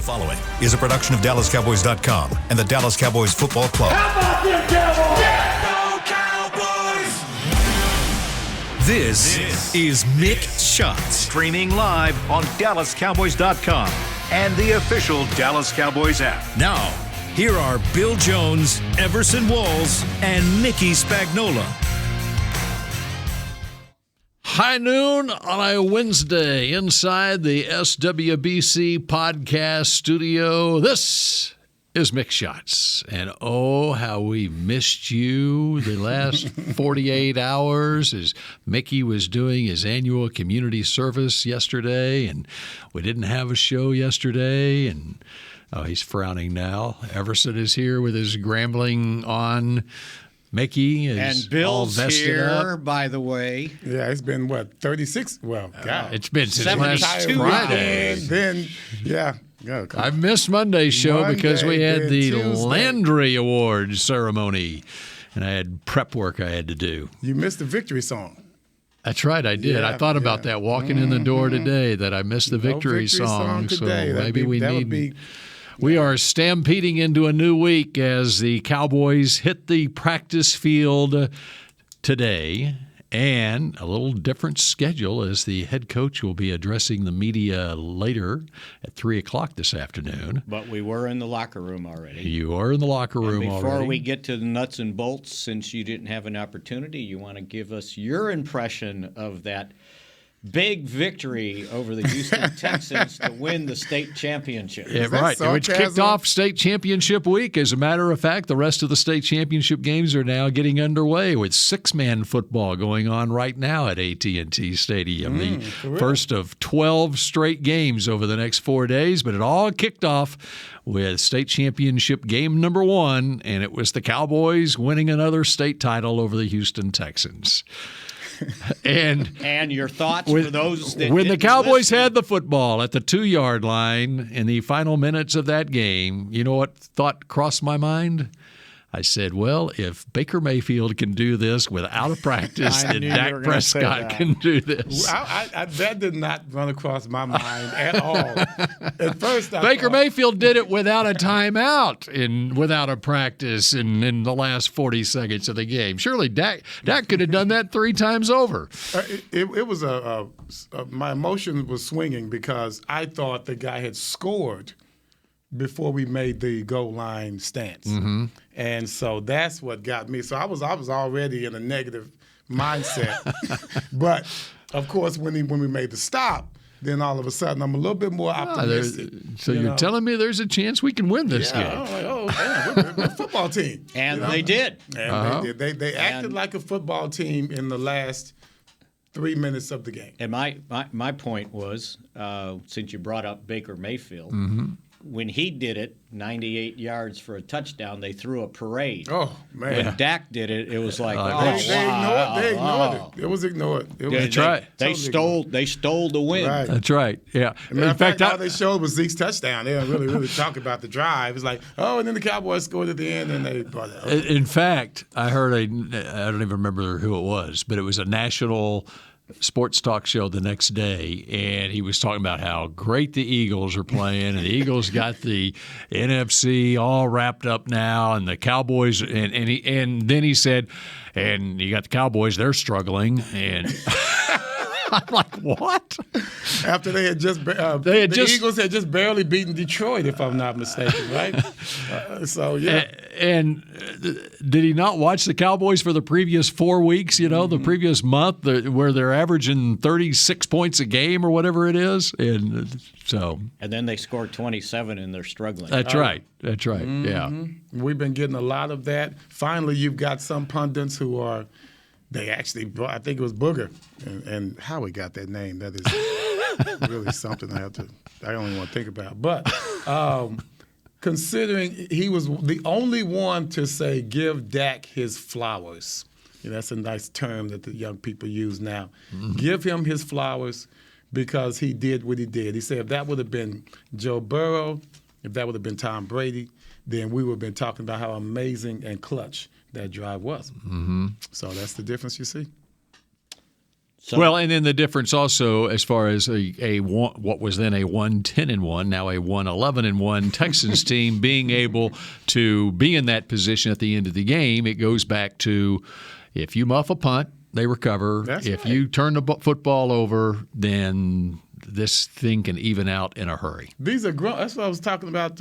following is a production of DallasCowboys.com and the Dallas Cowboys Football Club. How about them Cowboys? Yeah, go Cowboys! This is Mick Shots. Streaming live on DallasCowboys.com and the official Dallas Cowboys app. Now, here are Bill Jones, Everson Walls, and Mickey Spagnola. High noon on a Wednesday inside the SWBC podcast studio. This is Mick Shots. And oh, how we missed you the last 48 hours as Mickey was doing his annual community service yesterday. And we didn't have a show yesterday. And oh, he's frowning now. Everson is here with his grambling on. Mickey is and Bill's all vested here, up. by the way. Yeah, it's been, 36? Well, God. It's been since last 72 Friday. And then, yeah. I missed Monday's show because we had the Tuesday. Landry Awards ceremony, and I had prep work I had to do. You missed the victory song. That's right, I did. Yeah, I thought about that walking in the door today, that I missed the victory No song. So today. maybe we need. We are stampeding into a new week as the Cowboys hit the practice field today, and a little different schedule as the head coach will be addressing the media later at 3 o'clock this afternoon. But we were in the locker room already. You are in the locker room and before already. we get to the nuts and bolts, since you didn't have an opportunity, you want to give us your impression of that big victory over the Houston Texans to win the state championship. Yeah, right, which kicked off state championship week. As a matter of fact, the rest of the state championship games are now getting underway with six-man football going on right now at AT&T Stadium. The first of 12 straight games over the next 4 days, but it all kicked off with state championship game number 1, and it was the Cowboys winning another state title over the Houston Texans. And your thoughts for those that when the didn't Cowboys listen. had the football at the 2-yard line in the final minutes of that game, you know what thought crossed my mind? I said, well, if Baker Mayfield can do this without a practice, then Dak Prescott can do this. That did not run across my mind at all. At first, Baker Mayfield did it without a timeout and without a practice in the last 40 seconds of the game. Surely Dak could have done that 3 times over. It was my emotion was swinging because I thought the guy had scored before we made the goal line stance. Mm-hmm. And so that's what got me. So I was already in a negative mindset. But, of course, when we made the stop, then all of a sudden I'm a little bit more optimistic. So you're telling me there's a chance we can win this game? I'm like, damn, we're a football team. And they did. And they did. They acted like a football team in the last 3 minutes of the game. And my point was, since you brought up Baker Mayfield, when he did it, 98 yards for a touchdown, they threw a parade. Oh, man. When Dak did it, it was like, they ignored it. It was ignored. That's right. They stole the win. Right. That's right. Yeah. In fact, all they showed was Zeke's touchdown. They didn't really talk about the drive. It's like, and then the Cowboys scored at the end, and they brought it. Okay. In fact, I heard I don't even remember who it was, but it was a national sports talk show the next day, and he was talking about how great the Eagles are playing, and the Eagles got the NFC all wrapped up now, and the Cowboys, and then he said, and you got the Cowboys, they're struggling, and I'm like, what? After the Eagles had just barely beaten Detroit, if I'm not mistaken, right? So yeah. And did he not watch the Cowboys for the previous 4 weeks? You know, the previous month, where they're averaging 36 points a game or whatever it is, and so. And then they scored 27, and they're struggling. That's right. That's right. Yeah. We've been getting a lot of that. Finally, you've got some pundits who are. They actually brought, I think it was Booger, and how he got that name, that is really something I don't even want to think about. But considering he was the only one to say, give Dak his flowers. That's a nice term that the young people use now. Mm-hmm. Give him his flowers because he did what he did. He said if that would have been Joe Burrow, if that would have been Tom Brady, then we would have been talking about how amazing and clutch that drive was. Mm-hmm. So that's the difference you see. So, Well, and then the difference also as far as what was then a 1-10-1, now a 1-11-1 Texans team being able to be in that position at the end of the game, it goes back to if you muff a punt, they recover. That's if right. you turn the football over, then this thing can even out in a hurry. These are grown. That's what I was talking about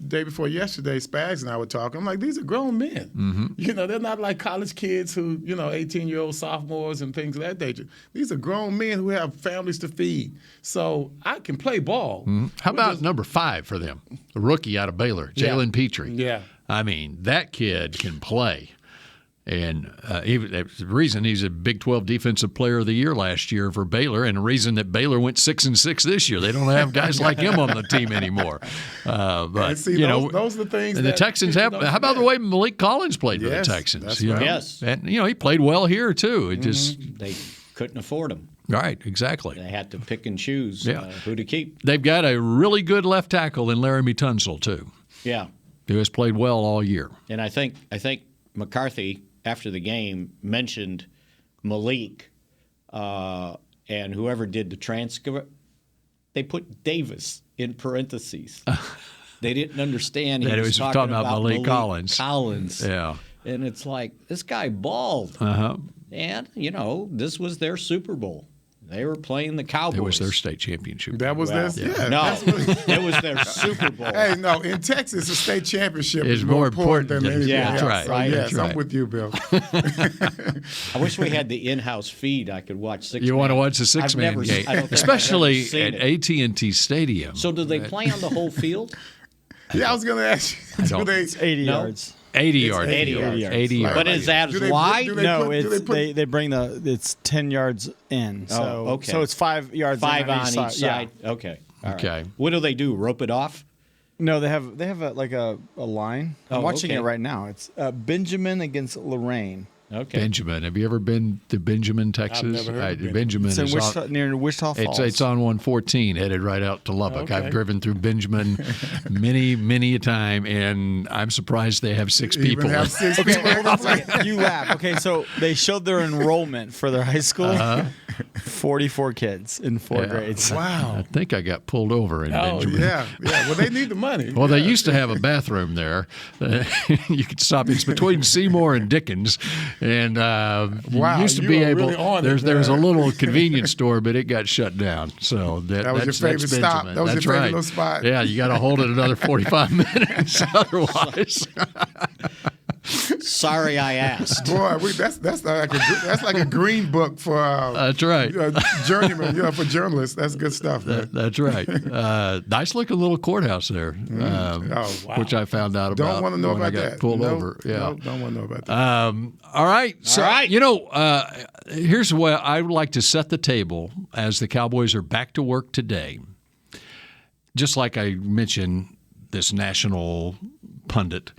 day before yesterday. Spags and I were talking. I'm like, these are grown men. Mm-hmm. They're not like college kids who, 18-year-old sophomores and things of that nature. These are grown men who have families to feed. So I can play ball. Mm-hmm. How about number 5 for them? A rookie out of Baylor, Jalen Petrie. Yeah. I mean, that kid can play. And the reason he's a Big 12 Defensive Player of the Year last year for Baylor, and the reason that Baylor went 6-6 this year, they don't have guys like him on the team anymore. But see, those are the things. And that the Texans have. How about the way Malik Collins played for the Texans? That's right. Yes, and he played well here too. It just they couldn't afford him. Right, exactly. They had to pick and choose who to keep. They've got a really good left tackle in Laramie Tunsil too. Yeah, who has played well all year. And I think McCarthy, after the game, mentioned Malik and whoever did the transcript, they put Davis in parentheses. They didn't understand he was talking about Malik Collins. Yeah. And it's like, this guy balled. Uh-huh. And, this was their Super Bowl. They were playing the Cowboys. It was their state championship. That was their No, it was their Super Bowl. Hey, no, in Texas, the state championship is is more important than anything that's else. right. So, Right. yes, That's I'm right. with you, Bill. I wish we had the in-house feed. I could watch six-man. You want to watch the I've six-man never- game, I don't think especially I've ever at seen it. AT&T Stadium. So do they play on the whole field? Yeah, I was going to ask you. I don't- It's 80 No. yards. 80 yards. 80 yards. 80 yards. But is that Do they- wide? do they No, put- do it's they put- they bring it's 10 yards in. So okay. so it's 5 yards in 5 on each Yeah. side? Okay. All right. Okay. What do they do? Rope it off? No, they have a line. I'm Oh, watching okay. it right now. It's Benjamin against Lorraine. Okay. Benjamin. Have you ever been to Benjamin, Texas? never heard of Benjamin It's in is Wichita, near Wichita Falls. It's on 114, headed right out to Lubbock. Okay. I've driven through Benjamin many a time, and I'm surprised they have 6 people. Even have 6 people. You laugh. Okay, so they showed their enrollment for their high school. 44 kids in 4 Yeah. grades. Wow. I think I got pulled over in Oh, Benjamin. yeah. Well, they need the money. Well, they used to have a bathroom there. You could stop. It's between Seymour and Dickens, and Wow, you used to you be are able. really on it There's a there. little convenience store, but it got shut down. So That was your that's favorite stop? Benjamin. That was your That's favorite right. little spot? Yeah, you got to hold it another 45 minutes, otherwise. Sorry I asked. Boy, that's like a green book for That's right. journeyman, for journalists. That's good stuff, man. That's right. Nice looking little courthouse there, Oh, wow. which I found out about. Don't want to know when about I got that. pulled No, over. Yeah. no, don't want to know about that. All right. So, All right. here's the way I would like to set the table as the Cowboys are back to work today. Just like I mentioned, this national pundit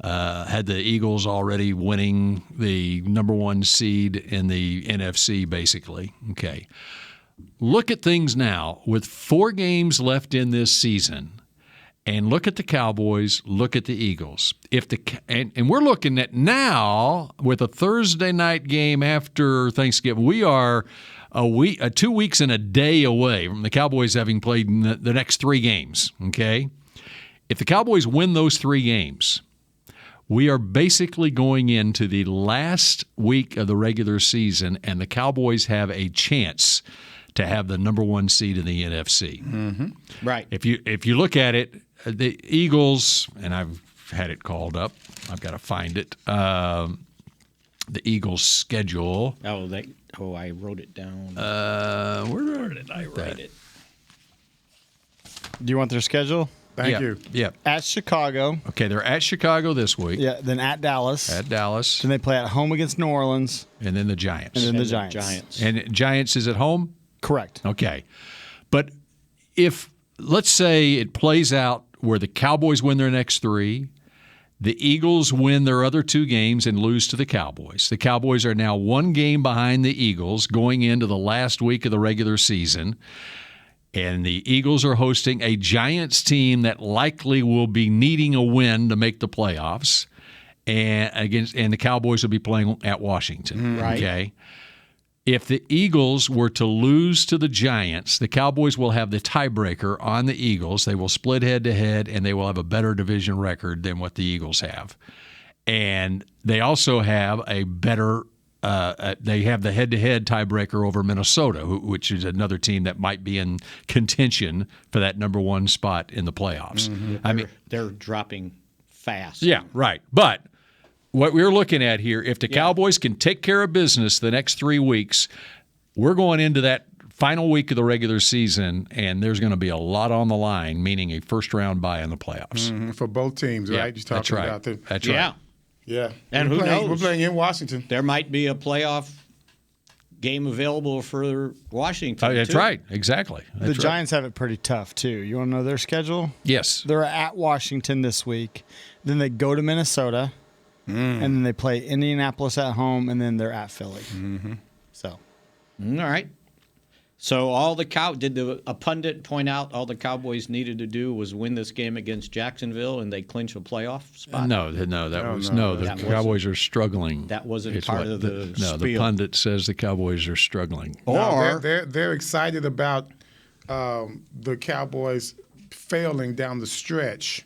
had the Eagles already winning the number 1 seed in the NFC, basically. Okay. Look at things now with 4 games left in this season. And look at the Cowboys, look at the Eagles. And we're looking at now with a Thursday night game after Thanksgiving. We are 2 weeks and a day away from the Cowboys having played the next 3 games, okay? If the Cowboys win those 3 games, we are basically going into the last week of the regular season, and the Cowboys have a chance to have the number 1 seed in the NFC. Mm-hmm. Right. If you look at it, the Eagles, and I've had it called up. I've got to find it. The Eagles' schedule. I wrote it down. Where did I write it? Do you want their schedule? Thank you. Yeah. At Chicago. Okay, they're at Chicago this week. Yeah. Then at Dallas. At Dallas. Then they play at home against New Orleans. And then the Giants. And then And the Giants. And Giants is at home? Correct. Okay. But if, let's say it plays out where the Cowboys win their next 3, the Eagles win their other 2 games and lose to the Cowboys. The Cowboys are now 1 game behind the Eagles going into the last week of the regular season. And the Eagles are hosting a Giants team that likely will be needing a win to make the playoffs. And the Cowboys will be playing at Washington. Right. Okay. If the Eagles were to lose to the Giants, the Cowboys will have the tiebreaker on the Eagles. They will split head-to-head, and they will have a better division record than what the Eagles have. And they also have a better they have the head-to-head tiebreaker over Minnesota, which is another team that might be in contention for that number one spot in the playoffs. Mm-hmm. They're dropping fast. Yeah, right. But what we're looking at here, if the Cowboys can take care of business the next 3 weeks, we're going into that final week of the regular season, and there's going to be a lot on the line, meaning a first-round bye in the playoffs. For both teams, Yeah, right? You're talking that's right. about the That's Yeah. right. yeah. And We're who playing- knows? We're playing in Washington. There might be a playoff game available for Washington. That's too. right. Exactly. The That's right. Giants have it pretty tough, too. You want to know their schedule? Yes. They're at Washington this week. Then they go to Minnesota. And then they play Indianapolis at home, and then they're at Philly. So, All right. So all the did a pundit point out all the Cowboys needed to do was win this game against Jacksonville, and they clinch a playoff spot? No, the That Cowboys are struggling. That wasn't It's part what of the No, the spiel. pundit says the Cowboys are struggling. Or they're excited about the Cowboys failing down the stretch.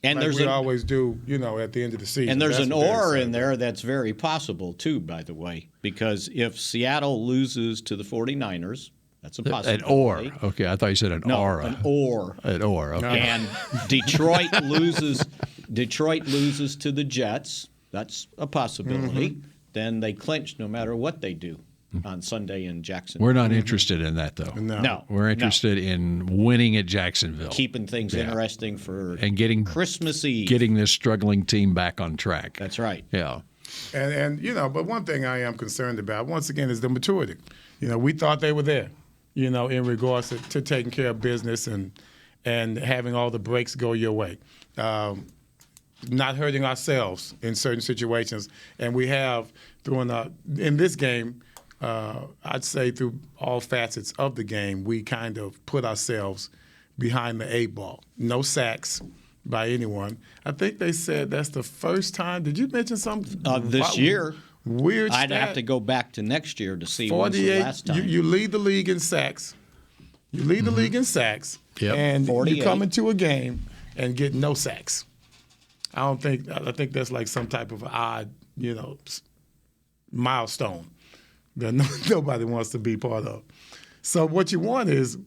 and Like there's we an always do, at the end of the season. and there's That's an what they're or excited in about. there that's very possible too, by the way, because if Seattle loses to the 49ers, that's a An possibility. or. Okay, I thought you said an No, aura. an or. An or. Okay. And Detroit loses to the Jets. That's a possibility. Then they clinch no matter what they do on Sunday in Jacksonville. We're not interested in that, though. no, We're interested in winning at Jacksonville. keeping things interesting for and getting Christmas Eve. getting this struggling team back on track. That's right. Yeah. And but one thing I am concerned about, once again, is the maturity. We thought they were there, in regards to taking care of business and having all the breaks go your way. Not hurting ourselves in certain situations. And we have, in this game, I'd say through all facets of the game, we kind of put ourselves behind the 8 ball. No sacks by anyone. I think they said that's the first time. Did you mention something? This year, Weird I'd stat. have to go back to next year to see when's the 48. last time. You lead the league in sacks. You lead the league in sacks. Yep. And 48. you come into a game and get no sacks. I think that's like some type of odd, milestone that nobody wants to be part of. So what you want is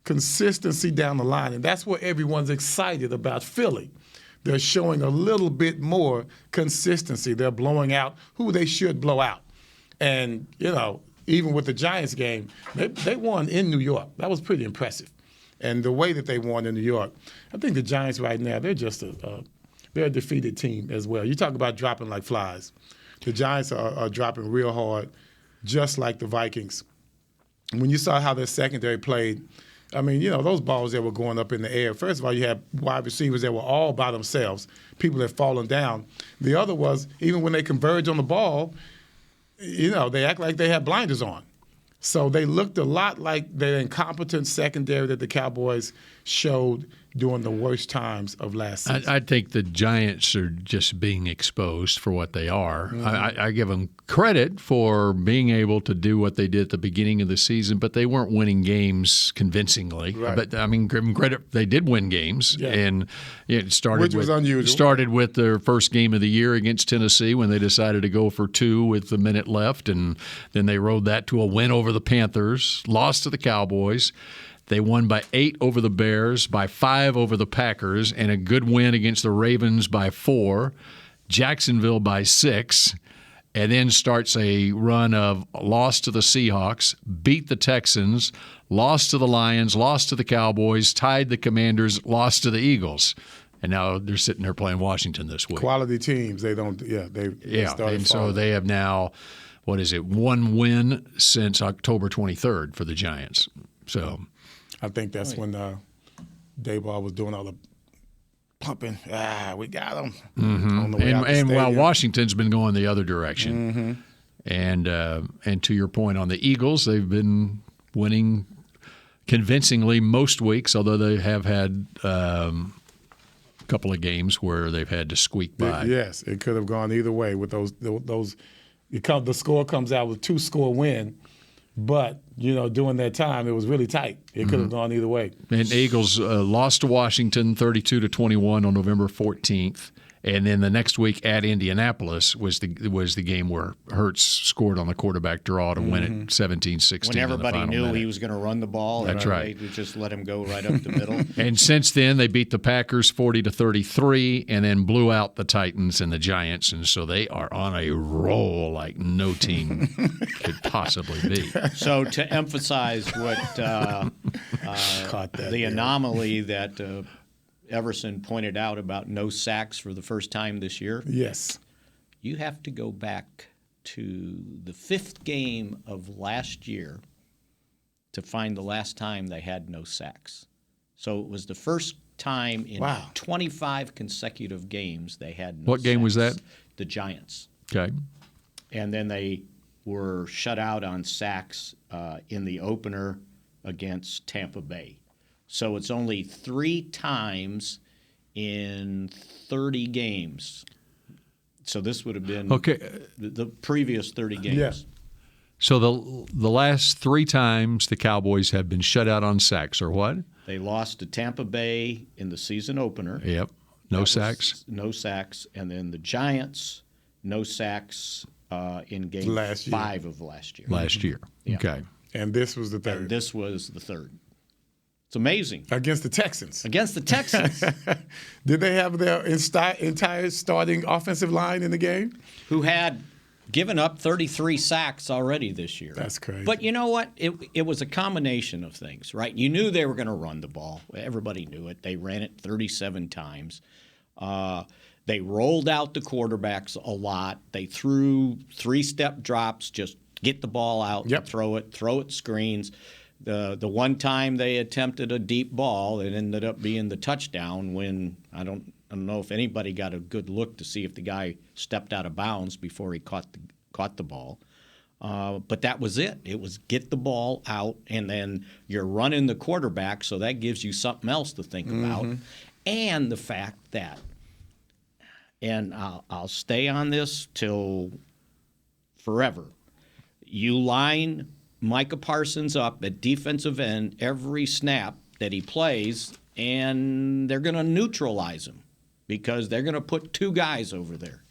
consistency down the line, and that's where everyone's excited about Philly. They're showing a little bit more consistency. They're blowing out who they should blow out. And, even with the Giants game, they won in New York. That was pretty impressive. And the way that they won in New York, I think the Giants right now, they're just they're a defeated team as well. You talk about dropping like flies. The Giants are dropping real hard, just like the Vikings. When you saw how their secondary played, those balls that were going up in the air. First of all, you had wide receivers that were all by themselves, people that had fallen down. The other was, even when they converge on the ball, they act like they had blinders on. So they looked a lot like the incompetent secondary that the Cowboys showed during the worst times of last season. I think the Giants are just being exposed for what they are. I give them credit for being able to do what they did at the beginning of the season, but they weren't winning games convincingly. Right. But give them credit; they did win games, and it started Which was unusual. Started with their first game of the year against Tennessee when they decided to go for 2 with a minute left, and then they rode that to a win over the Panthers, lost to the Cowboys. They won by 8 over the Bears, by 5 over the Packers, and a good win against the Ravens by 4, Jacksonville by 6, and then starts a run of loss to the Seahawks, beat the Texans, lost to the Lions, lost to the Cowboys, tied the Commanders, lost to the Eagles. And now they're sitting there playing Washington this week. Quality teams, they started And so falling. they have now, 1 win since October 23rd for the Giants. So I think that's when Dayball was doing all the pumping. We got them. On the way out the and while stadium. Washington's been going the other direction, and to your point on the Eagles, they've been winning convincingly most weeks, although they have had couple of games where they've had to squeak by. Yes, it could have gone either way with those. The score comes out with 2-score win, but during that time it was really tight. It could have gone either way. And the Eagles lost to Washington 32-21 on November 14th. And then the next week at Indianapolis was the game where Hurts scored on the quarterback draw to win it 17-16. When everybody knew minute. he was going to run the ball. That's right. They just let him go right up the middle. And since then, they beat the Packers 40-33 and then blew out the Titans and the Giants. And so they are on a roll like no team could possibly be. So to emphasize what the anomaly that Everson pointed out about no sacks for the first time this year. Yes. You have to go back to the 5th game of last year to find the last time they had no sacks. So it was the first time in 25 consecutive games they had no What game sacks. was that? The Giants. Okay. And then they were shut out on sacks in the opener against Tampa Bay. So it's only 3 times in 30 games. So this would have been the previous 30 games. Yeah. So the last 3 times the Cowboys have been shut out on sacks or what? They lost to Tampa Bay in the season opener. Yep. No sacks. No sacks. And then the Giants, no sacks in game 5 of last year. Last year. Yeah. Okay. And this was the third. And this was the third. It's amazing. Against the Texans. Did they have their entire starting offensive line in the game? Who had given up 33 sacks already this year. That's crazy. But you know what? It was a combination of things, right? You knew they were going to run the ball. Everybody knew it. They ran it 37 times. They rolled out the quarterbacks a lot. They threw 3-step drops, just get the ball out and throw it screens. The one time they attempted a deep ball, it ended up being the touchdown when I don't know if anybody got a good look to see if the guy stepped out of bounds before he caught the ball. But that was it. It was get the ball out, and then you're running the quarterback, so that gives you something else to think about. And the fact that, and I'll stay on this till forever, you line Micah Parsons up at defensive end every snap that he plays, and they're going to neutralize him because they're going to put 2 guys over there.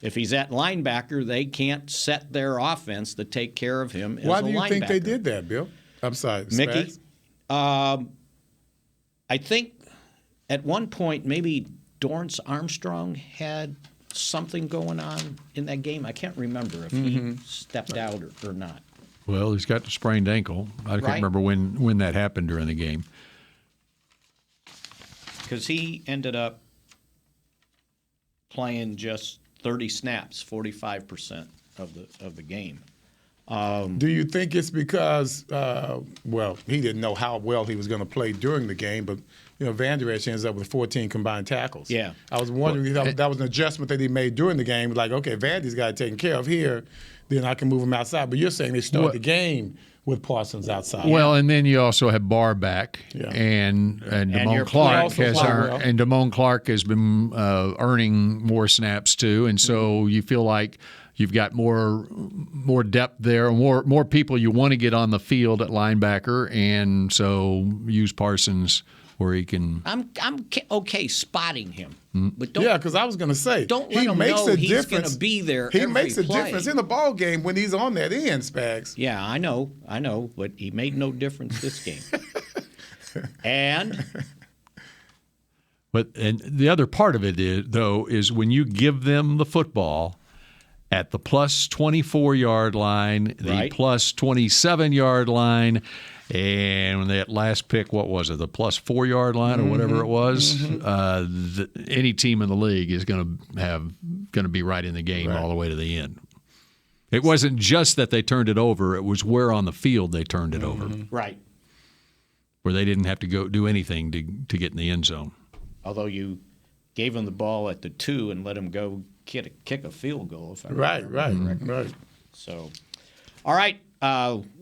If he's at linebacker, they can't set their offense to take care of him as a linebacker. Why do you think they did that, Bill? I'm sorry, Mickey. Spags? I think at one point maybe Dorrance Armstrong had something going on in that game. I can't remember if he stepped out or not. Well, he's got the sprained ankle. I can't remember when that happened during the game. Because he ended up playing just 30 snaps, 45% of the game. Do you think it's because, he didn't know how well he was going to play during the game, but Van Der Esch ends up with 14 combined tackles. Yeah. I was wondering if that was an adjustment that he made during the game. Like, okay, Vandy's got it taken care of here, then I can move him outside. But you're saying they started the game with Parsons outside. Well, and then you also have Barr back, Yeah. and Damone Clark has been earning more snaps too, and so you feel like you've got more depth there, more people you want to get on the field at linebacker, and so use Parsons where he can. I'm okay spotting him, but don't. Yeah, because I was going to say Don't let he him makes know a he's difference. going to be there. He every makes a play. difference in the ball game when he's on that end, Spags. Yeah, I know, but he made no difference this game. And the other part of it is when you give them the football at the plus 24-yard line, the plus 27-yard line, and that last pick, what was it, the plus 4-yard line or whatever it was, any team in the league is going to be right in the game all the way to the end. It wasn't just that they turned it over; it was where on the field they turned it over. right. Where they didn't have to go do anything to get in the end zone. Although you gave him the ball at the 2 and let him go kick a field goal, if I remember correctly. Right. So, all right,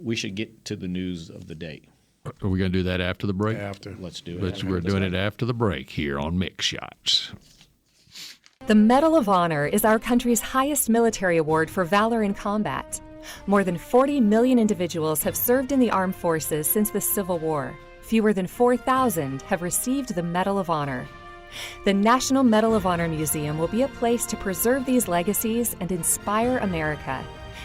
we should get to the news of the day. Are we going to do that after the break? After. Let's do it. But we're doing it after the break here on Mick Shots. The Medal of Honor is our country's highest military award for valor in combat. More than 40 million individuals have served in the armed forces since the Civil War. Fewer than 4,000 have received the Medal of Honor. The National Medal of Honor Museum will be a place to preserve these legacies and inspire America.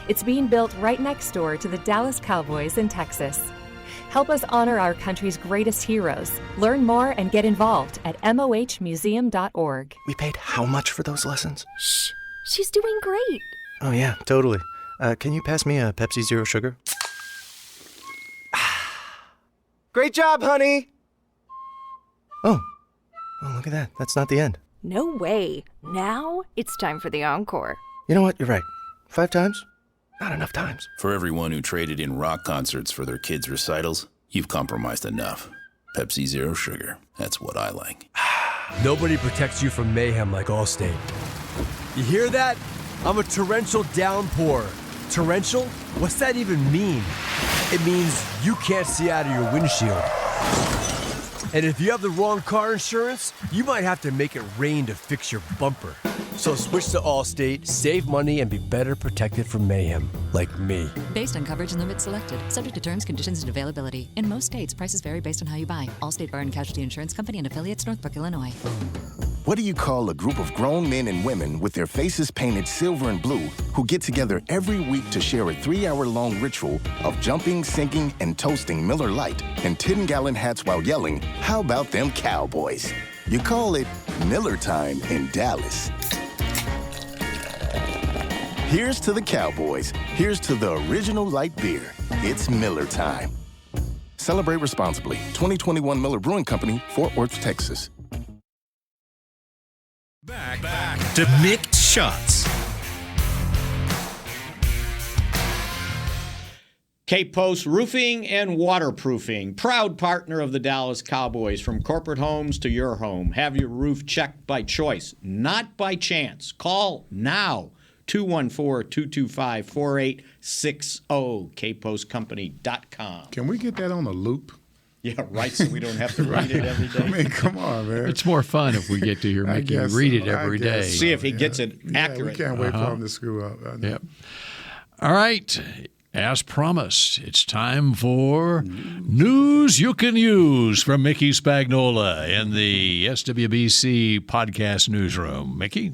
It's being built right next door to the Dallas Cowboys in Texas. Help us honor our country's greatest heroes. Learn more and get involved at mohmuseum.org. We paid how much for those lessons? Shh, she's doing great. Oh, yeah, totally. Can you pass me a Pepsi Zero Sugar? Great job, honey! Oh, look at that. That's not the end. No way. Now it's time for the encore. You know what? You're right. 5 times? Not enough times. For everyone who traded in rock concerts for their kids' recitals, you've compromised enough. Pepsi Zero Sugar. That's what I like. Nobody protects you from mayhem like Allstate. You hear that? I'm a torrential downpour. Torrential? What's that even mean? It means you can't see out of your windshield. And if you have the wrong car insurance, you might have to make it rain to fix your bumper. So switch to Allstate, save money, and be better protected from mayhem, like me. Based on coverage and limits selected, subject to terms, conditions, and availability. In most states, prices vary based on how you buy. Allstate Bar and Casualty Insurance Company and affiliates, Northbrook, Illinois. What do you call a group of grown men and women with their faces painted silver and blue who get together every week to share a 3-hour-long ritual of jumping, singing, and toasting Miller Lite in 10-gallon hats while yelling, "How about them Cowboys?" You call it Miller Time in Dallas. Here's to the Cowboys. Here's to the original light beer. It's Miller Time. Celebrate responsibly. 2021 Miller Brewing Company, Fort Worth, Texas. Back to Mick Shots. K-Post Roofing and Waterproofing, proud partner of the Dallas Cowboys. From corporate homes to your home, have your roof checked by choice, not by chance. Call now, 214-225-4860, kpostcompany.com. Can we get that on a loop? Yeah, right, so we don't have to read it every day. I mean, come on, man. It's more fun if we get to hear Mickey read it every day. See if he gets it accurate. We can't wait for him to screw up. Yep. All right. As promised, it's time for News You Can Use from Mickey Spagnola in the SWBC podcast newsroom. Mickey?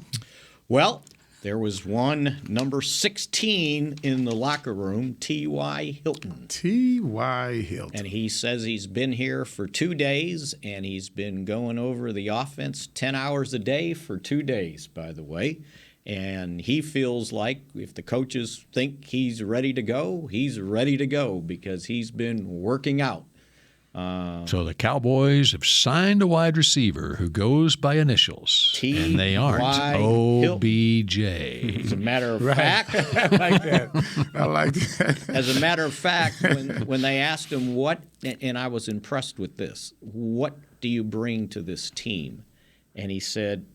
Well, there was one number 16 in the locker room, T.Y. Hilton. T.Y. Hilton. And he says he's been here for 2 days, and he's been going over the offense 10 hours a day for 2 days, by the way. And he feels like if the coaches think he's ready to go, he's ready to go because he's been working out. So the Cowboys have signed a wide receiver who goes by initials, and they aren't OBJ. As a matter of fact, I like that. I like that. As a matter of fact, when they asked him what, and I was impressed with this, what do you bring to this team? And he said,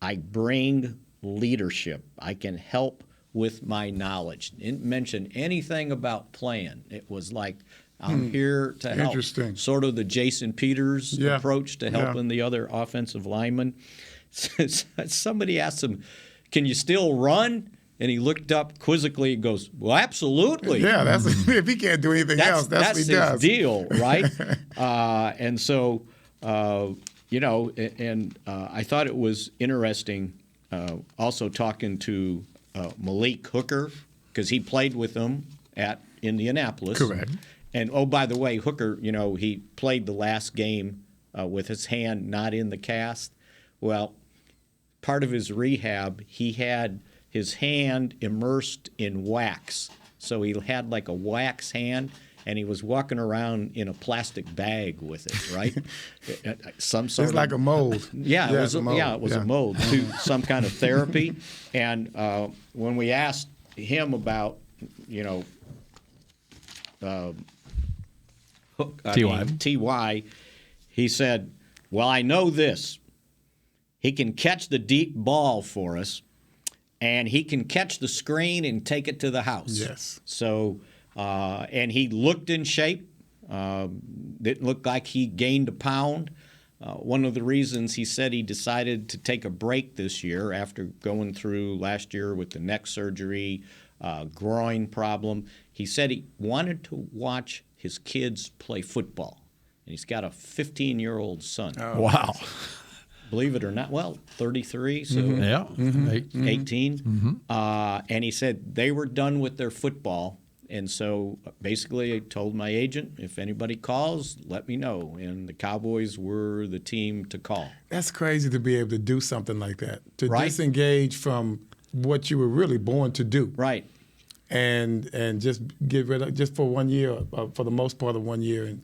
I bring leadership. I can help with my knowledge. Didn't mention anything about playing. It was like, I'm here to help. Interesting. Sort of the Jason Peters approach to helping the other offensive linemen. Somebody asked him, can you still run? And he looked up quizzically and goes, well, absolutely. Yeah, that's if he can't do anything else, that's what he does. His deal, right? And so, I thought it was interesting also talking to Malik Hooker, because he played with them at Indianapolis. Correct. And, oh, by the way, Hooker, he played the last game with his hand not in the cast. Well, part of his rehab, he had his hand immersed in wax. So he had like a wax hand, and he was walking around in a plastic bag with it, right? Some sort it's like a mold. Yeah, it was a mold to some kind of therapy. And when we asked him about, T.Y., he said, well, I know this. He can catch the deep ball for us, and he can catch the screen and take it to the house. Yes. So, and he looked in shape. Didn't look like he gained a pound. One of the reasons he said he decided to take a break this year after going through last year with the neck surgery, groin problem, he said he wanted to watch his kids play football. And he's got a 15-year-old son. Oh, wow. Believe it or not, 33, so 18. And he said they were done with their football. And so basically I told my agent, if anybody calls, let me know. And the Cowboys were the team to call. That's crazy to be able to do something like that, to Right. disengage from what you were really born to do. Right. And just get rid of, just for 1 year, for the most part of 1 year.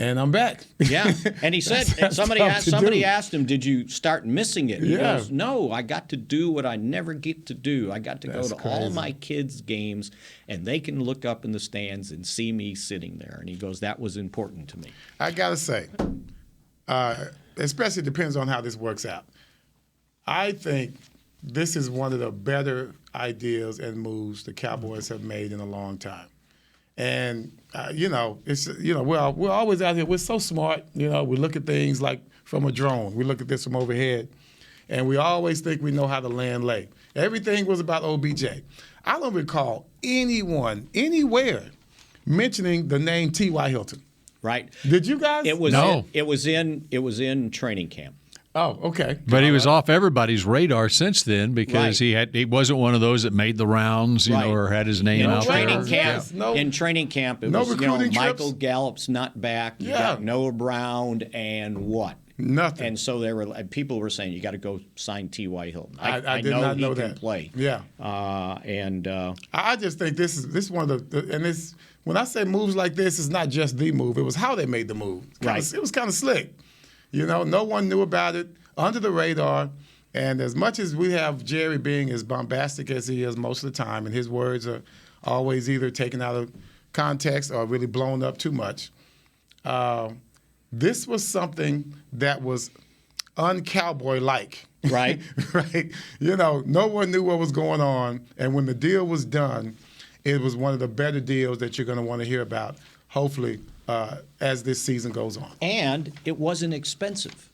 And I'm back. Yeah, and he said That's somebody tough to do. asked him, "Did you start missing it?" He Yeah. goes, "No, I got to do what I never get to do. I got to That's go to all crazy. my kids' games, and they can look up in the stands and see me sitting there." And he goes, "That was important to me." I got to say, especially depends on how this works out. I think this is one of the better ideas and moves the Cowboys have made in a long time. And, it's we're always out here. We're so smart. We look at things like from a drone. We look at this from overhead. And we always think we know how to land lay. Everything was about OBJ. I don't recall anyone, anywhere, mentioning the name T.Y. Hilton. Right? Did you guys? It was No. it was in training camp. Oh, okay. But he was off everybody's radar since then because Right. he wasn't one of those that made the rounds, Right. or had his name In out training there. camp, in training camp, it no was recruiting Michael trips? Gallup's not back. You Yeah. got Noah Brown and what? Nothing. And so people were saying you got to go sign T.Y. Hilton. I did not know he can that. play. Yeah. I just think this is one of the and it's when I say moves like this, it's not just the move. It was how they made the move. It was kind of slick. No one knew about it, under the radar. And as much as we have Jerry being as bombastic as he is most of the time, and his words are always either taken out of context or really blown up too much, this was something that was un-cowboy-like. Right. Right. No one knew what was going on. And when the deal was done, it was one of the better deals that you're going to want to hear about, hopefully, as this season goes on. And it wasn't expensive.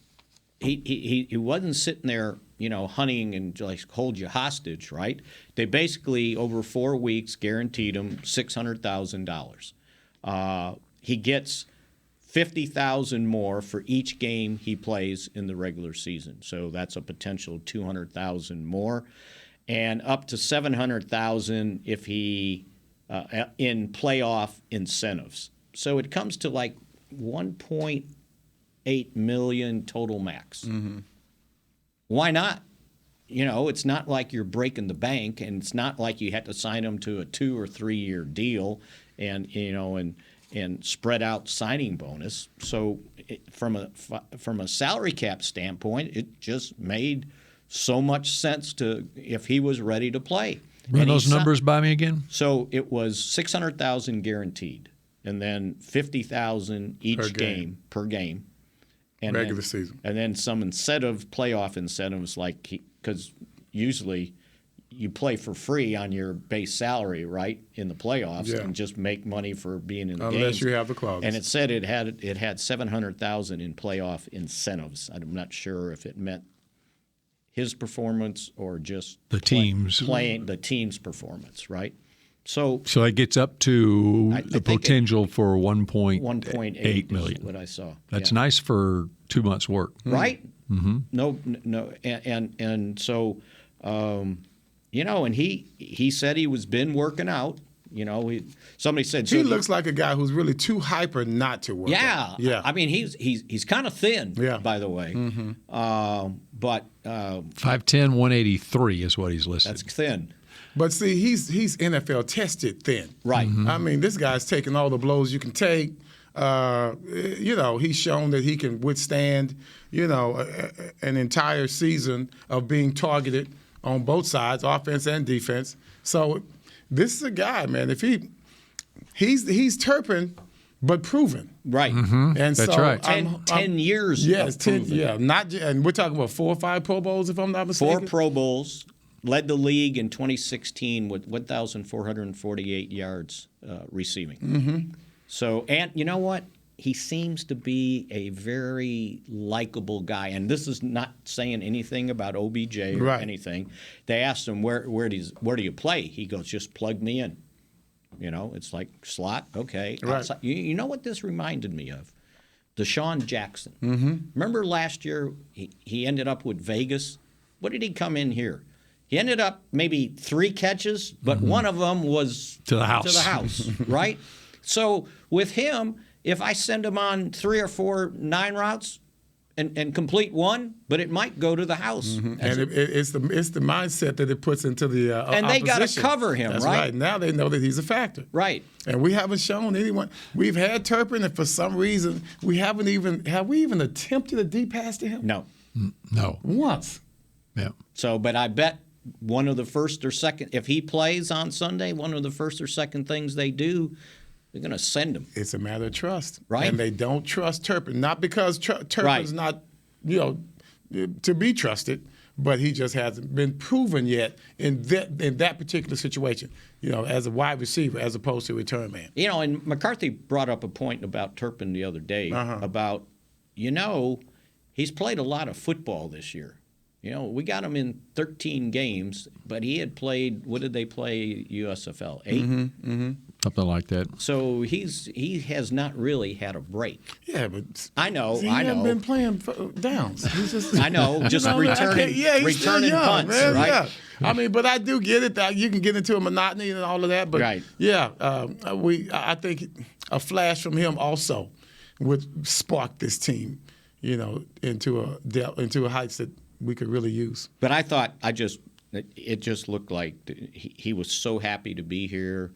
He wasn't sitting there, hunting and like hold you hostage, right? They basically, over 4 weeks, guaranteed him $600,000. He gets $50,000 more for each game he plays in the regular season. So that's a potential $200,000 more, and up to $700,000 if he in playoff incentives. So it comes to like $1.8 million total max. Mm-hmm. Why not? It's not like you're breaking the bank, and it's not like you had to sign him to a 2 or 3 year deal, and spread out signing bonus. So from a salary cap standpoint, it just made so much sense if he was ready to play. Run those numbers by me again. So it was $600,000 guaranteed, and then $50,000 each game per game. And regular season. And then some playoff incentives, because usually you play for free on your base salary, right, in the playoffs, Yeah. and just make money for being in the games. Unless you have the clauses. And it said it had $700,000 in playoff incentives. I'm not sure if it meant his performance or just the team's playing the team's performance, right? So it gets up to I the think potential for 1.8 million. is what I saw. That's Yeah. nice for 2 months' work, right? Mm-hmm. No, and so, and he said he was been working out. Somebody said He looks like a guy who's really too hyper not to work out. Yeah. I mean, he's kind of thin. Yeah. By the way. Mm-hmm. But 5'10", 183 is what he's listed. that's thin. But see, he's NFL tested thin. Right. Mm-hmm. I mean, this guy's taking all the blows you can take. He's shown that he can withstand, an entire season of being targeted on both sides, offense and defense. So this is a guy, man. If he's Turpin, but proven. Right. Mm-hmm. And that's so right. 10 years. Yes, of 10. proven. Yeah, and we're talking about 4 or 5 Pro Bowls, if I'm not mistaken. 4 Pro Bowls. Led the league in 2016 with 1,448 yards receiving. Mm-hmm. So, and you know what? He seems to be a very likable guy. And this is not saying anything about OBJ or anything. They asked him, where do you play? He goes, just plug me in. You know, it's like slot, okay. Right. You know what this reminded me of? Deshaun Jackson. Remember last year he ended up with Vegas? What did he come in here? He ended up maybe 3 catches, but one of them was to the house, right? So with him, if I send him on 3 or 4 9 routes and complete one, but it might go to the house. And it's the mindset that it puts into the and they got to cover him, That's right? Now they know that he's a factor. Right. And we haven't shown anyone. We've had Turpin, and for some reason, have we even attempted a deep pass to him? No. No. Once. Yeah. So, but I bet one of the first or second, if he plays on Sunday, one of the first or second things they do, they're going to send him. It's a matter of trust. Right. And they don't trust Turpin. Not because Turpin's not, to be trusted, but he just hasn't been proven yet in that particular situation, as a wide receiver as opposed to a return man. And McCarthy brought up a point about Turpin the other day about, he's played a lot of football this year. We got him in 13 games, but he had played, what did they play USFL? 8? Something like that. So he has not really had a break. Yeah, but I know. He hasn't been playing downs. He's just, I know, just returning punts, man, right? Yeah. I mean, but I do get it. That you can get into a monotony and all of that. But I think a flash from him also would spark this team, into heights that we could really use. But I thought it just looked like he was so happy to be here.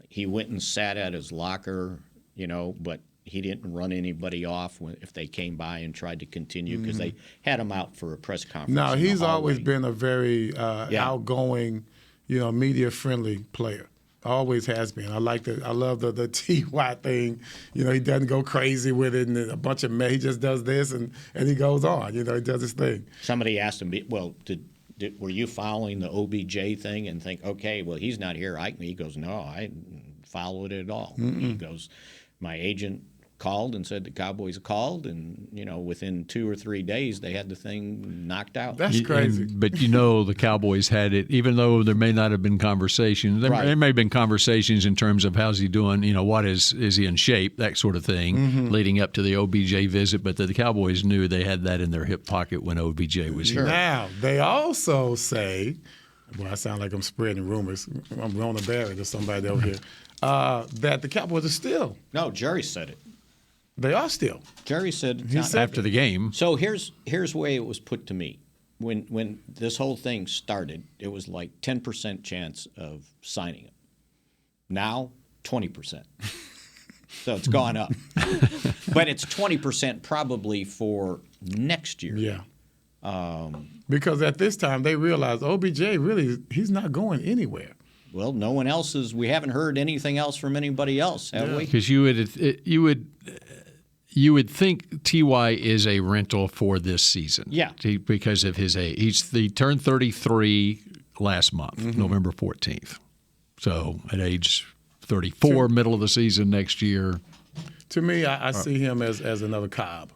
He went and sat at his locker, but he didn't run anybody off if they came by and tried to continue because they had him out for a press conference. No, he's always been a very outgoing, media-friendly player. Always has been. I love the TY thing. He doesn't go crazy with it and a bunch of he just does this and he goes on. He does his thing. Somebody asked him, well, were you following the OBJ thing and think, okay, well, he's not here. He goes, no, I didn't follow it at all. He goes, my agent called and said the Cowboys called, and within 2 or 3 days they had the thing knocked out. That's crazy. But the Cowboys had it, even though there may not have been conversations. There may have been conversations in terms of how's he doing, what is he in shape, that sort of thing, leading up to the OBJ visit. But the Cowboys knew they had that in their hip pocket when OBJ was here. Now they also say, well, I sound like I'm spreading rumors. I'm Rona Barrett or somebody over here. That the Cowboys are still. No, Jerry said it. They are still. Jerry said after the game. So here's the way it was put to me. When this whole thing started, it was like 10% chance of signing him. Now, 20%. So it's gone up. But it's 20% probably for next year. Yeah. Because at this time they realized OBJ he's not going anywhere. Well, no one else is. We haven't heard anything else from anybody else, have we? Because you would think Ty is a rental for this season. Yeah. Because of his age. He turned 33 last month, November 14th. So at age 34, middle of the season next year. To me, I see him as another Cobb.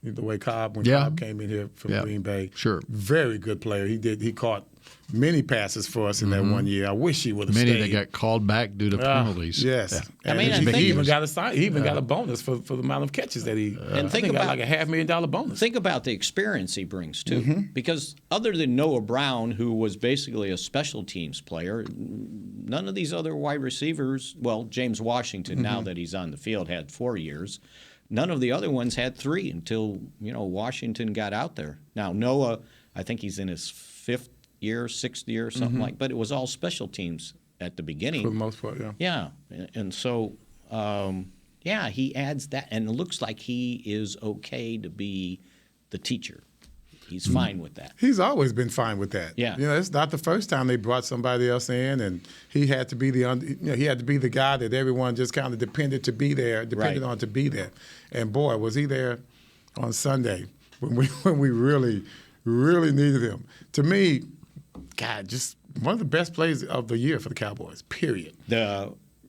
The way Cobb came in here from Green Bay. Sure. Very good player. He caught many passes for us in that 1 year. I wish he would have stayed. Many that got called back due to penalties. Yes. Yeah. He even got a bonus for the amount of catches that he got like a $500,000 bonus. Think about the experience he brings too. Because other than Noah Brown, who was basically a special teams player, none of these other wide receivers, well, James Washington, now that he's on the field, had 4 years. None of the other ones had 3 until, Washington got out there. Now, Noah, I think he's in his 6th year, something like, but it was all special teams at the beginning. For the most part, yeah. Yeah. And so, he adds that, and it looks like he is okay to be the teacher. He's fine with that. He's always been fine with that. Yeah. It's not the first time they brought somebody else in, and he had to be the guy that everyone just kind of depended on to be there. And boy, was he there on Sunday when we really, really needed him. To me, God, just one of the best plays of the year for the Cowboys. Period.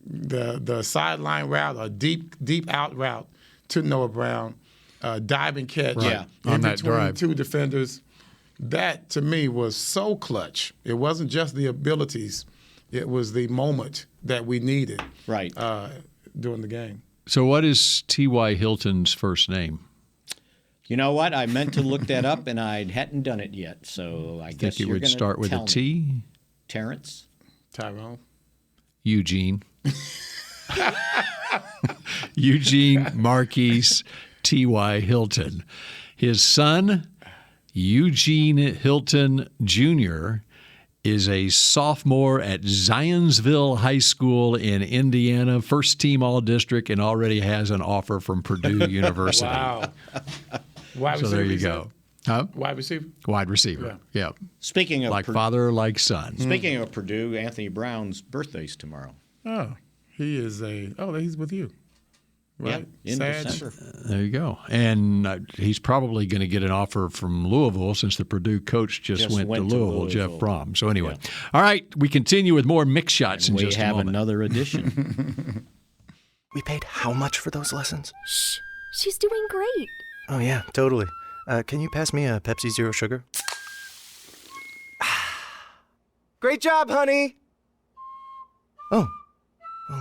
the sideline route, a deep out route to Noah Brown, diving catch on that between drive. two defenders. That, to me, was so clutch. It wasn't just the abilities. It was the moment that we needed during the game. So what is T.Y. Hilton's first name? You know what? I meant to look that up, and I hadn't done it yet. So I guess Think it you're would gonna start with a tell T? me. Terence? Tyrone? Eugene. Eugene Marquise T.Y. Hilton. His son, Eugene Hilton Jr., is a sophomore at Zionsville High School in Indiana, first team all-district, and already has an offer from Purdue University. Wow. So there you go. Huh? Wide receiver? Wide receiver, yeah. Speaking of like father, like son. Speaking of Purdue, Anthony Brown's birthday's tomorrow. Oh, he's with you. Right? Yeah, in December. There you go. And he's probably going to get an offer from Louisville since the Purdue coach just went to Louisville, Jeff Brom. So anyway. All right, we continue with more Mick Shots in just a moment. We have another edition. We paid how much for those lessons? Shh. She's doing great. Oh, yeah, totally. Can you pass me a Pepsi Zero Sugar? Great job, honey! Oh,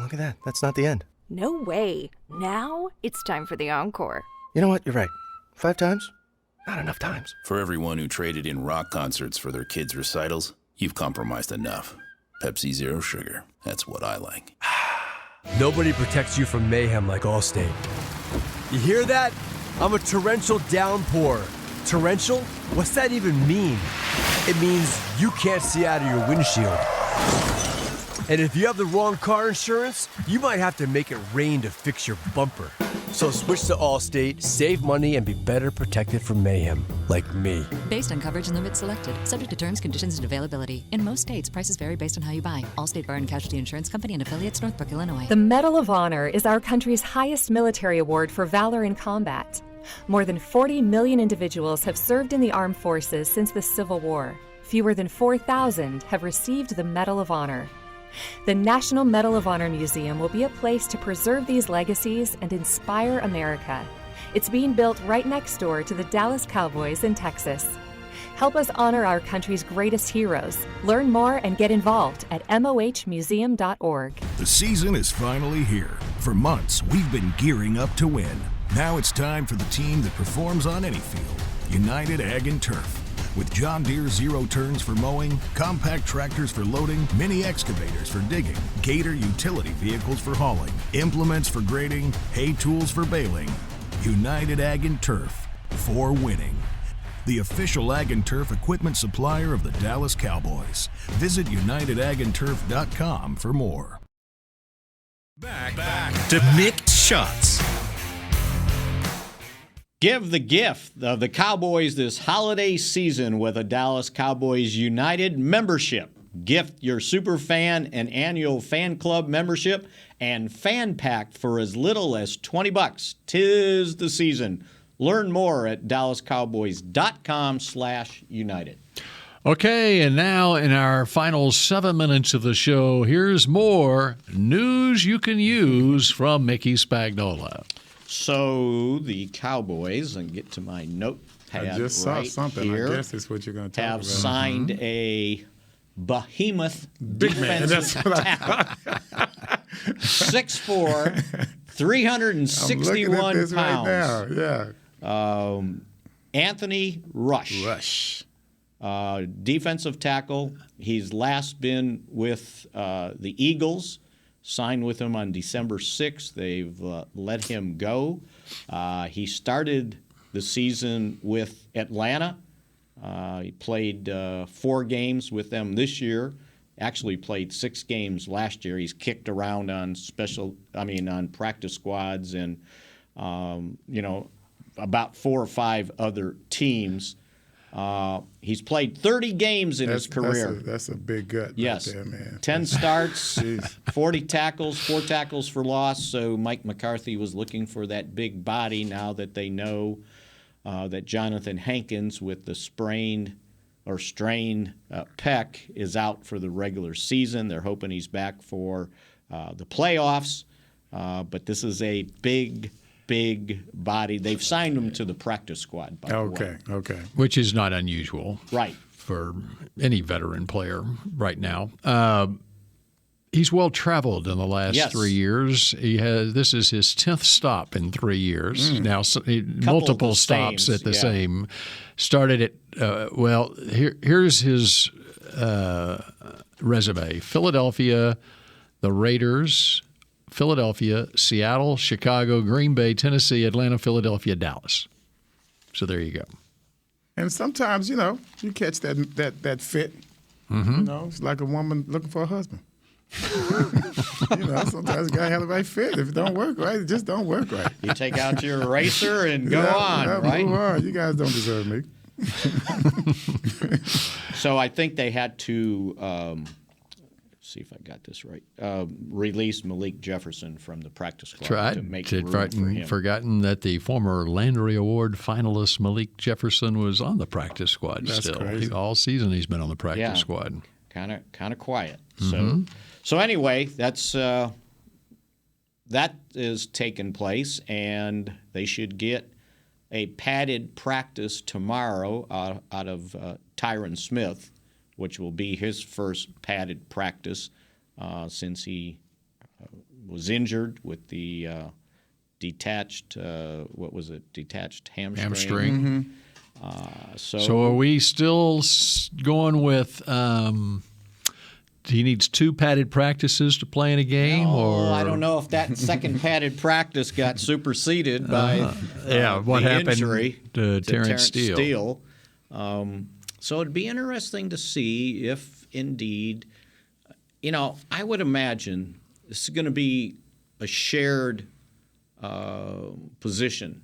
look at that. That's not the end. No way. Now it's time for the encore. You know what? You're right. 5 times? Not enough times. For everyone who traded in rock concerts for their kids' recitals, you've compromised enough. Pepsi Zero Sugar. That's what I like. Nobody protects you from mayhem like Allstate. You hear that? I'm a torrential downpour. Torrential? What's that even mean? It means you can't see out of your windshield. And if you have the wrong car insurance, you might have to make it rain to fix your bumper. So switch to Allstate, save money, and be better protected from mayhem, like me. Based on coverage and limits selected, subject to terms, conditions, and availability. In most states, prices vary based on how you buy. Allstate Bar and Casualty Insurance Company and affiliates, Northbrook, Illinois. The Medal of Honor is our country's highest military award for valor in combat. More than 40 million individuals have served in the armed forces since the Civil War. Fewer than 4,000 have received the Medal of Honor. The National Medal of Honor Museum will be a place to preserve these legacies and inspire America. It's being built right next door to the Dallas Cowboys in Texas. Help us honor our country's greatest heroes. Learn more and get involved at mohmuseum.org. The season is finally here. For months, we've been gearing up to win. Now it's time for the team that performs on any field, United Ag and Turf. With John Deere Zero Turns for mowing, compact tractors for loading, mini excavators for digging, Gator utility vehicles for hauling, implements for grading, hay tools for baling. United Ag and Turf, for winning. The official Ag and Turf equipment supplier of the Dallas Cowboys. Visit UnitedAgAndTurf.com for more. Back to Mick Shots. Give the gift of the Cowboys this holiday season with a Dallas Cowboys United membership. Gift your super fan an annual fan club membership and fan pack for as little as $20. 'Tis the season. Learn more at dallascowboys.com/united. Okay, and now in our final 7 minutes of the show, here's more news you can use from Mickey Spagnola. So the Cowboys, and get to my notepad I just saw right something. here, I guess it's what you're going to talk have about. signed a behemoth big man. That's what I thought. 6'4", 361 I'm looking at this pounds. right now. Yeah. Anthony Rush. Defensive tackle. He's last been with the Eagles. Signed with him on December 6th. They've let him go. He started the season with Atlanta. He played 4 games with them this year. Actually played 6 games last year. He's kicked around on on practice squads and, about 4 or 5 other teams. He's played 30 games in his career. That's a big gut right there, man. 10 starts, 40 tackles, 4 tackles for loss. So Mike McCarthy was looking for that big body now that they know that Jonathan Hankins with the strained pec is out for the regular season. They're hoping he's back for the playoffs. But this is a big body. They've signed him to the practice squad, by the way. Okay. Which is not unusual. Right. For any veteran player right now. He's well traveled in the last 3 years. This is his 10th stop in 3 years. Now, multiple stops at the same. Started at here's his resume: Philadelphia, the Raiders, Philadelphia, Seattle, Chicago, Green Bay, Tennessee, Atlanta, Philadelphia, Dallas. So there you go. And sometimes, you catch that fit. Mm-hmm. It's like a woman looking for a husband. Sometimes you gotta have the right fit. If it don't work right, it just don't work right. You take out your eraser and go on, right? Move on. You guys don't deserve me. So I think they had to see if I got this right. Release Malik Jefferson from the practice squad to make room for him. Forgotten that the former Landry Award finalist Malik Jefferson was on the practice squad. That's still. crazy. All season he's been on the practice squad. Kind of quiet. Mm-hmm. So anyway, that is taking place, and they should get a padded practice tomorrow out of Tyron Smith, which will be his first padded practice since he was injured with the detached detached hamstring. Mm-hmm. So are we still going with he needs 2 padded practices to play in a game? Or I don't know if that second padded practice got superseded by what the happened injury to Terence Steele. So it'd be interesting to see if indeed, I would imagine this is going to be a shared position,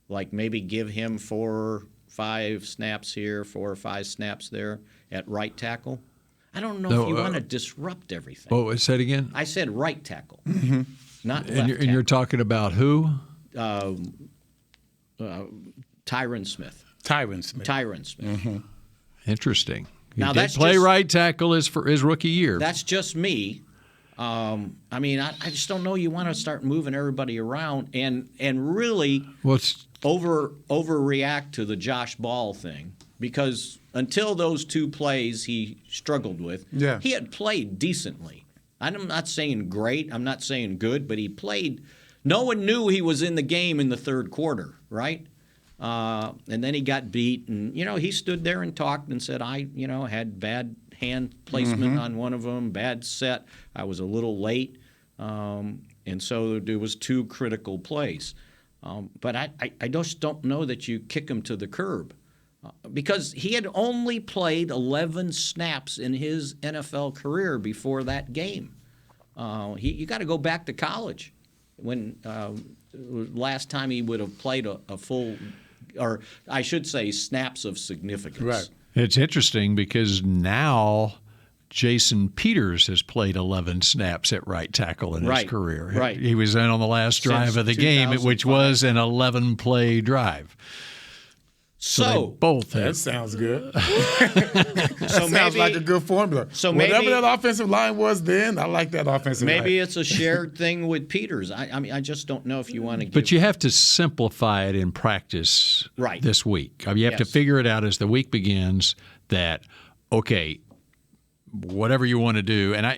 like maybe give him 4 or 5 snaps here, 4 or 5 snaps there at right tackle. I don't know if you want to disrupt everything. Oh, say it again? I said right tackle, not left and tackle. you're talking about who? Tyron Smith. Tyron Smith. Mm-hmm. Interesting. Now, he did play right tackle his rookie year. That's just me. I just don't know. You want to start moving everybody around and really overreact to the Josh Ball thing, because until those 2 plays he struggled with, he had played decently. I'm not saying great. I'm not saying good, but he played. No one knew he was in the game in the third quarter, right? And then he got beat, and he stood there and talked and said, I had bad hand placement on one of them, bad set. I was a little late, and so there was 2 critical plays. But I just don't know that you kick him to the curb, because he had only played 11 snaps in his NFL career before that game. You got to go back to college when last time he would have played a full, or I should say, snaps of significance. Right. It's interesting because now Jason Peters has played 11 snaps at right tackle in his career. Right. He was in on the last drive of the game, which was an 11-play drive. So both that sounds good. So sounds like a good formula. So whatever that offensive line was then, I like that offensive line. Maybe it's a shared thing with Peters. I just don't know if you want to give. But you have to simplify it in practice this week. You have to figure it out as the week begins that, okay, whatever you want to do. And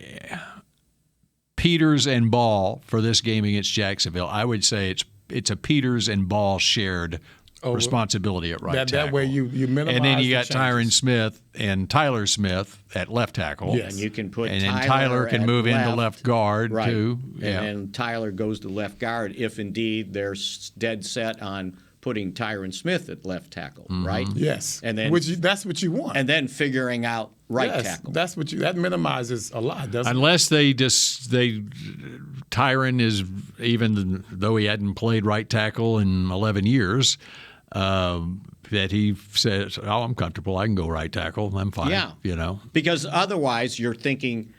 Peters and Ball for this game against Jacksonville, I would say it's a Peters and Ball shared responsibility at right tackle. That way you minimize. And then you got Tyron Smith and Tyler Smith at left tackle. Yes. And you can put and then Tyler can move into left guard too. Yeah. And then Tyler goes to left guard if indeed they're dead set on putting Tyron Smith at left tackle, right? Yes. And then that's what you want. And then figuring out right tackle. That's what that minimizes a lot, doesn't it? Unless Tyron is, even though he hadn't played right tackle in 11 years, that he says, I'm comfortable. I can go right tackle. I'm fine. Yeah. Because otherwise you're thinking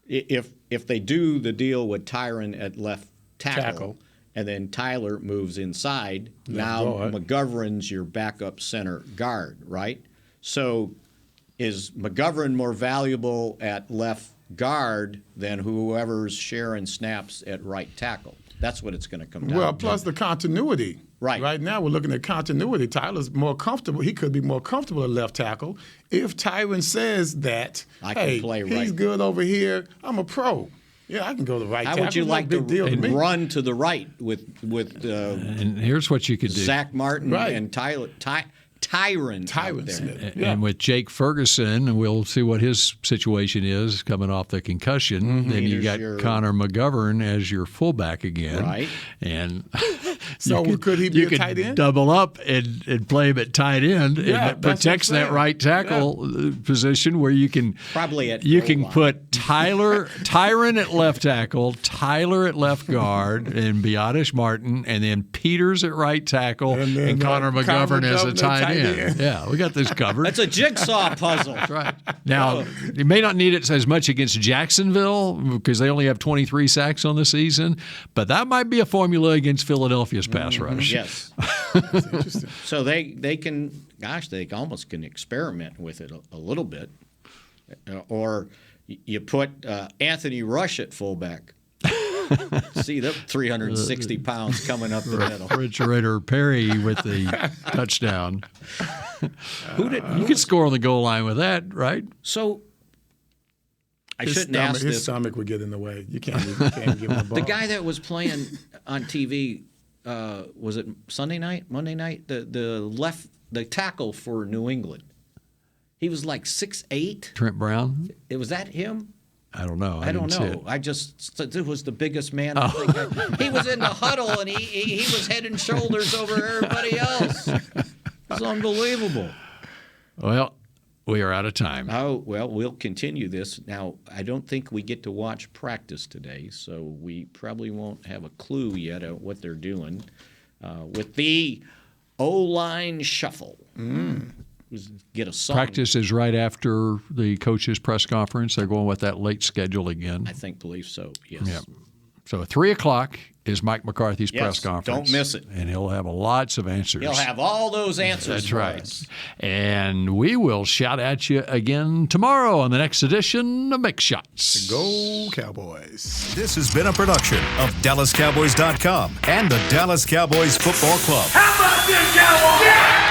if they do the deal with Tyron at left tackle. And then Tyler moves inside. Now McGovern's your backup center guard, right? So is McGovern more valuable at left guard than whoever's sharing snaps at right tackle. That's what it's going to come down to. Well, plus the continuity. Right. Right now we're looking at continuity. Tyler's more comfortable. He could be more comfortable at left tackle if Tyron says that, I can play right. He's good over here. I'm a pro. Yeah, I can go to right How tackle. would you No like big deal to me. run to the right with and here's what you could do. Zach Martin Right. and Tyron Smith. And with Jake Ferguson, we'll see what his situation is coming off the concussion. Then you got Connor McGovern as your fullback again. Right. And So could he be a tight end? Double up and play him at tight end. Yeah, and that protects that right tackle position where you can probably at you goal can line. put Tyron at left tackle, Tyler at left guard, and Biotish Martin, and then Peters at right tackle, and Connor McGovern as a tight end. Yeah, we got this covered. That's a jigsaw puzzle. That's right. Now, you may not need it as much against Jacksonville because they only have 23 sacks on the season, but that might be a formula against Philadelphia's pass rush. Yes. So they can, they almost can experiment with it a little bit. Or you put Anthony Rush at fullback. See, that 360 pounds coming up the middle. Refrigerator Perry with the touchdown. You could score on the goal line with that, right? So I shouldn't ask this. His stomach would get in the way. You can't give him the ball. The guy that was playing on TV, was it Sunday night, Monday night? The tackle for New England. He was like 6'8". Trent Brown? Was that him? I don't know. I don't know. It was the biggest man. I think he was in the huddle and he was head and shoulders over everybody else. It's unbelievable. Well, we are out of time. Oh, well, we'll continue this. Now, I don't think we get to watch practice today, so we probably won't have a clue yet of what they're doing with the O-line shuffle. Get a song. Practice is right after the coaches' press conference. They're going with that late schedule again. I believe so, yes. Yeah. So at 3 o'clock is Mike McCarthy's press conference. Don't miss it. And he'll have lots of answers. He'll have all those answers. That's for right. us. And we will shout at you again tomorrow on the next edition of Mick Shots. Go Cowboys. This has been a production of DallasCowboys.com and the Dallas Cowboys Football Club. How about this, Cowboys? Yeah!